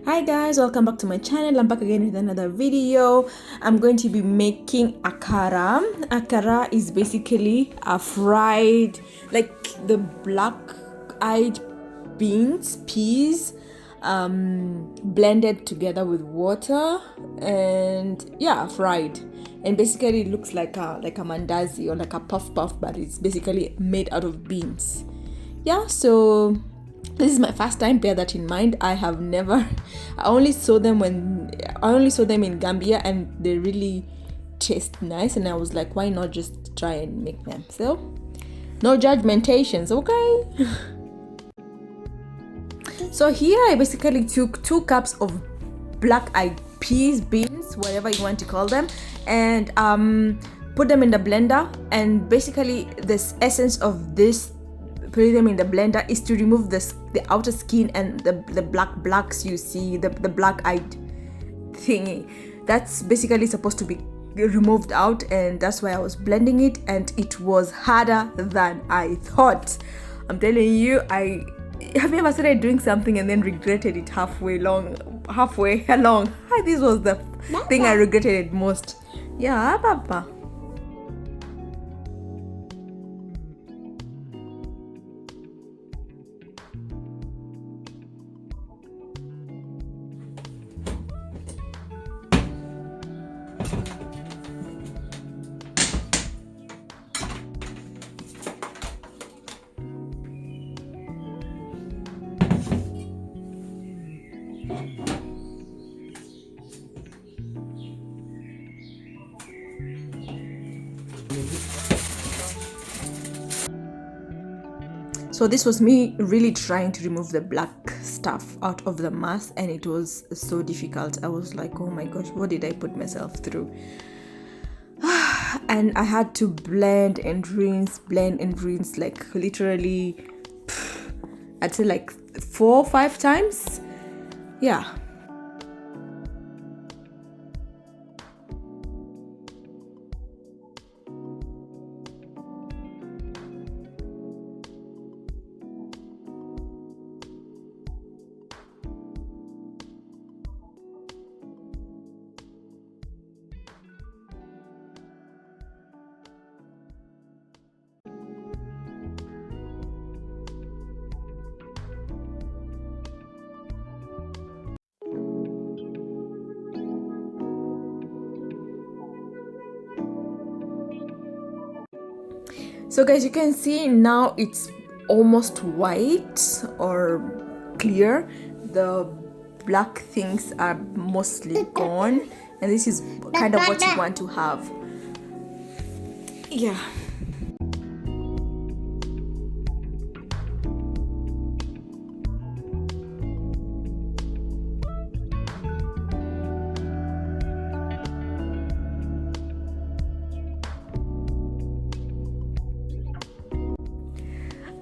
Hi guys, welcome back to my channel. I'm back again with another video. I'm going to be making akara. Akara is basically a fried, like the black-eyed peas, blended together with water and fried. And basically it looks like a mandazi or like a puff, but it's basically made out of beans. So this is my first time, bear that in mind. I only saw them in Gambia and they really taste nice, and I was like, why not just try and make them? So no judgmentations, okay? So here I basically took 2 cups of black-eyed peas, beans, whatever you want to call them, and put them in the blender. And basically this essence of this putting them in the blender is to remove the outer skin and the blacks you see, the black-eyed thingy. That's basically supposed to be removed out, and that's why I was blending it, and it was harder than I thought. I'm telling you, have you ever started doing something and then regretted it halfway along? This was the thing I regretted most. Yeah, Papa. So this was me really trying to remove the black stuff out of the mass, and it was so difficult. I was like, oh my gosh, what did I put myself through? And I had to blend and rinse, like literally, I'd say like 4 or 5 times. Yeah. So guys, you can see now it's almost white or clear. The black things are mostly gone, and this is kind of what you want to have. Yeah.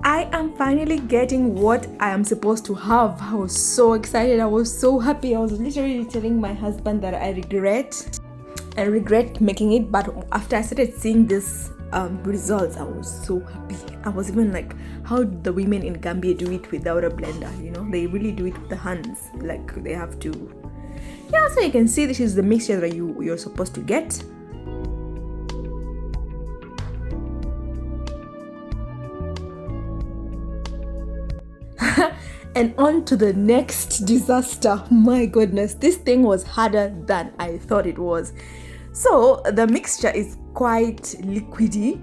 I am finally getting what I am supposed to have. I was so excited. I was so happy. I was literally telling my husband that I regret making it, but after I started seeing this results, I was so happy. I was even like, how do the women in Gambia do it without a blender? They really do it with the hands, like they have to. So you can see this is the mixture that you're supposed to get. And on to the next disaster. My goodness, this thing was harder than I thought it was. So the mixture is quite liquidy,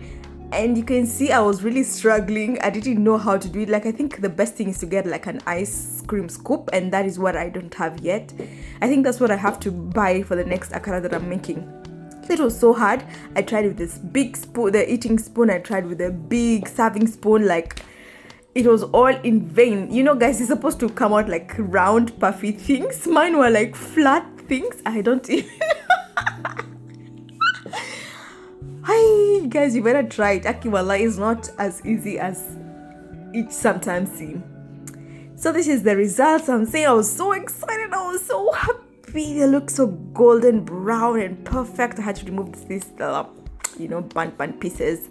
and you can see I was really struggling. I didn't know how to do it. Like, I think the best thing is to get like an ice cream scoop, and that is what I don't have yet. I think that's what I have to buy for the next akara that I'm making. It was so hard. I tried with this big spoon, the eating spoon. I tried with a big serving spoon. Like, it was all in vain. Guys, it's supposed to come out like round puffy things. Mine were like flat things. I don't even Hi guys, you better try it. Akiwala is not as easy as it sometimes seems. So this is the results. I'm saying I was so excited. I was so happy. They look so golden brown and perfect. I had to remove these burnt pieces,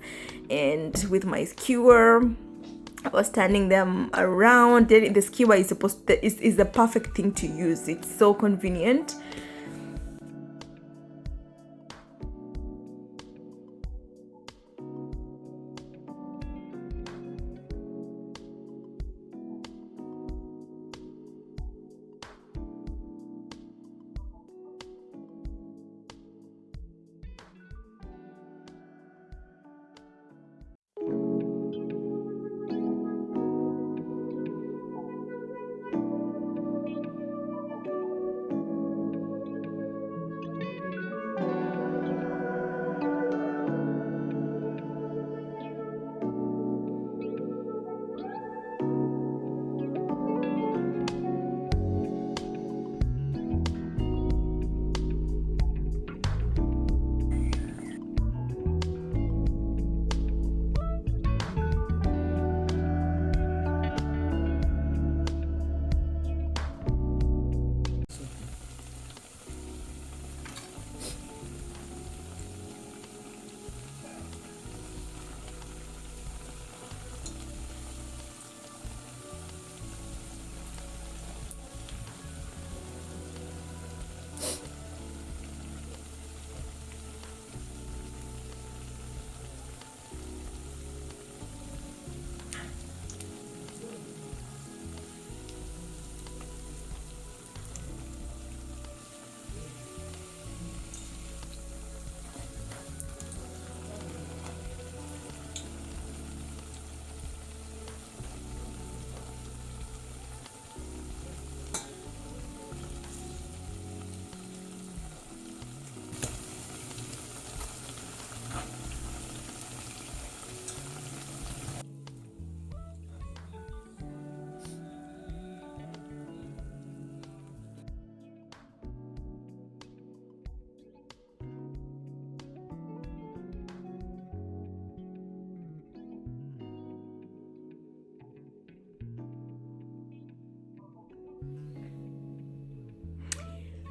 and with my skewer I was turning them around. Then the skewer is the perfect thing to use. It's so convenient.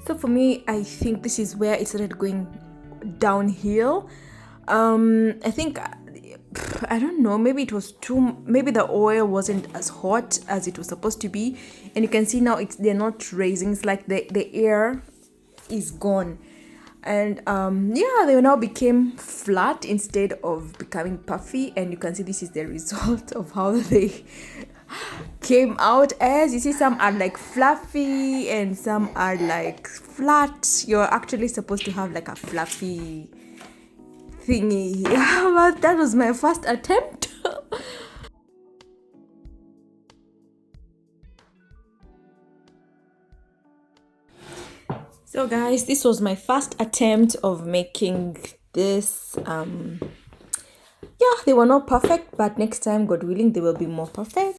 So for me, I think this is where it started going downhill. I think I don't know, maybe it was maybe the oil wasn't as hot as it was supposed to be, and you can see now they're not raising. It's like the air is gone, and yeah, they now became flat instead of becoming puffy, and you can see this is the result of how they came out. As you see, some are like fluffy and some are like flat. You're actually supposed to have like a fluffy thingy. Yeah, but that was my first attempt. So guys, this was my first attempt of making this. Yeah, they were not perfect, but next time, God willing, they will be more perfect.